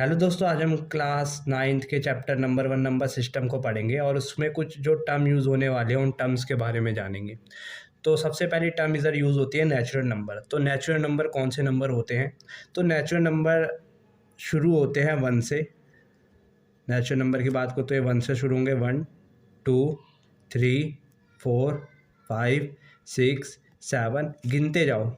Hello दोस्तों, आज हम क्लास 9th के चैप्टर नंबर 1 नंबर सिस्टम को पढ़ेंगे और उसमें कुछ जो टर्म यूज़ होने वाले हैं उन टर्म्स के बारे में जानेंगे। तो सबसे पहली टर्म इधर यूज़ होती है नेचुरल नंबर। तो नेचुरल नंबर कौन से नंबर होते हैं? तो नेचुरल नंबर शुरू होते हैं 1 से। नेचुरल नंबर की बात करो तो ये 1 से शुरू होंगे। 1 2 3 4 5 6 7 गिनते जाओ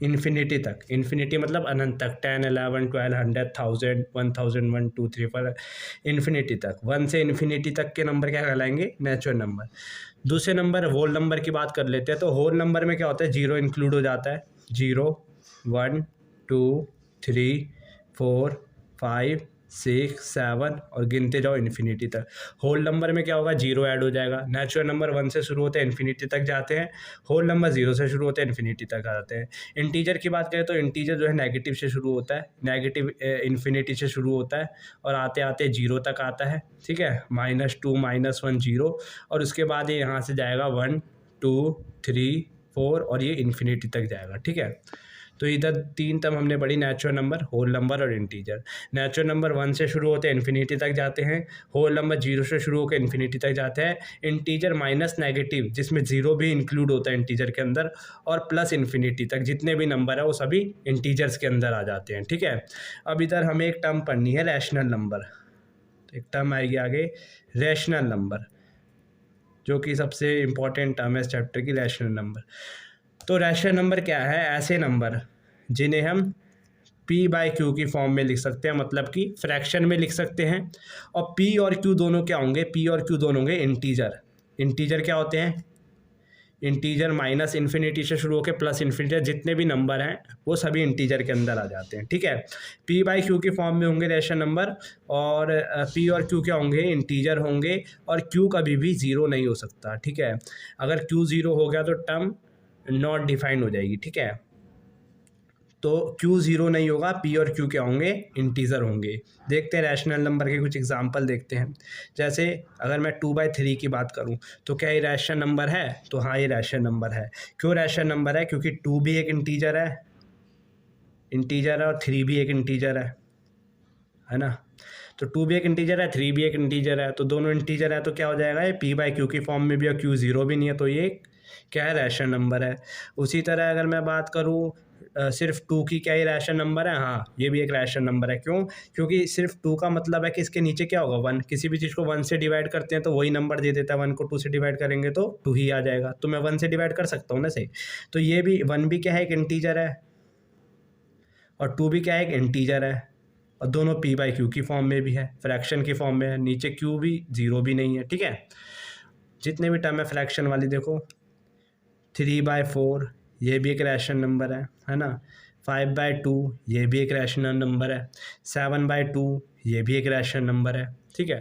इन्फिनिटी तक। इन्फिनिटी मतलब अनंत तक, 10 11 12 100 1000 1000 1 2 3 4 इन्फिनिटी तक। 1 से इन्फिनिटी तक के नंबर क्या कहलाएंगे? Natural number. दूसरे नंबर होल नंबर की बात कर लेते हैं। तो होल नंबर में क्या होता है? जीरो इंक्लूड हो जाता है। 0 1 2 3 4 5 6 7 और गिनते जाओ इन्फिनिटी तक। होल नंबर में क्या होगा? जीरो ऐड हो जाएगा। नेचुरल नंबर 1 से शुरू होते हैं, इन्फिनिटी तक जाते हैं। होल नंबर 0 से शुरू होते हैं, इन्फिनिटी तक आते हैं। इंटीजर की बात करें तो इंटीजर जो है नेगेटिव से शुरू होता है, नेगेटिव इन्फिनिटी से शुरू होता है और आते आते 0 तक आता है। ठीक है, -2 -1 0 और उसके बाद ये यहाँ से जाएगा 1 2 3 4 और ये इन्फिनिटी तक जाएगा। ठीक है, तो इधर 3 टर्म हमने पढ़ी, नेचुरल नंबर, होल नंबर और इंटीजर। नेचुरल नंबर 1 से शुरू होते हैं, इन्फिनिटी तक जाते हैं। होल नंबर 0 से शुरू होकर इन्फिनिटी तक जाते हैं। इंटीजर माइनस नेगेटिव, जिसमें 0 भी इंक्लूड होता है इंटीजर के अंदर, और प्लस इन्फिनिटी तक जितने भी नंबर है वो सभी इंटीजर्स के अंदर आ जाते हैं। ठीक है, अब इधर हमें एक टर्म पढ़नी है, रैशनल नंबर। तो एक टर्म आएगी आगे, रैशनल नंबर, जो कि सबसे इंपॉर्टेंट टर्म है इस चैप्टर की, रैशनल नंबर। तो रैशनल नंबर क्या है? ऐसे नंबर जिन्हें हम p/q की फॉर्म में लिख सकते हैं, मतलब कि फ्रैक्शन में लिख सकते हैं। और p और q दोनों क्या होंगे? p और q दोनों होंगे इंटीजर। इंटीजर क्या होते हैं? इंटीजर माइनस इन्फिनिटी से शुरू होकर प्लस इन्फिनिटी, जितने भी नंबर हैं वो सभी इंटीजर के अंदर आ जाते हैं। ठीक है, p/q की फॉर्म में होंगे रैशनल नंबर, और p और q क्या होंगे? इंटीजर होंगे, और q कभी भी ज़ीरो नहीं हो सकता। ठीक है, अगर q ज़ीरो हो गया तो टर्म नॉट डिफाइंड हो जाएगी। ठीक है, तो q ज़ीरो नहीं होगा, p और q क्या होंगे? इंटीजर होंगे। देखते हैं रैशनल नंबर के कुछ एग्जांपल देखते हैं। जैसे अगर मैं 2/3 की बात करूं तो क्या ये रैशनल नंबर है? तो हाँ, ये रैशनल नंबर है। क्यों रैशनल नंबर है? क्योंकि 2 भी एक इंटीजर है, और 3 भी एक इंटीजर है ना। तो 2 भी एक इंटीजर है, 3 भी एक इंटीजर है, तो दोनों इंटीजर है, तो क्या हो जाएगा? ये p/q की फॉर्म में भी, और q ज़ीरो भी नहीं है, तो ये क्या है? रैशनल नंबर है। उसी तरह अगर मैं बात करूँ सिर्फ 2 की, क्या ये रैशनल नंबर है? हाँ, ये भी एक रैशनल नंबर है। क्यों? क्योंकि सिर्फ 2 का मतलब है कि इसके नीचे क्या होगा? 1। किसी भी चीज़ को 1 से डिवाइड करते हैं तो वही नंबर दे देता है। 1 को 2 से डिवाइड करेंगे तो 2 ही आ जाएगा, तो मैं 1 से डिवाइड कर सकता हूँ ना, सही। तो ये भी 1 भी क्या है? एक इंटीजर है, और 2 भी क्या है? एक इंटीजर है, और दोनों p/q की फॉर्म में भी है, फ्रैक्शन की फॉर्म में है। नीचे q भी ज़ीरो भी नहीं है। ठीक है, जितने भी टर्म है फ्रैक्शन वाली, देखो 3/4 ये भी एक रैशनल नंबर है ना। 5/2 ये भी एक रैशनल नंबर है। 7/2 ये भी एक रैशनल नंबर है। ठीक है,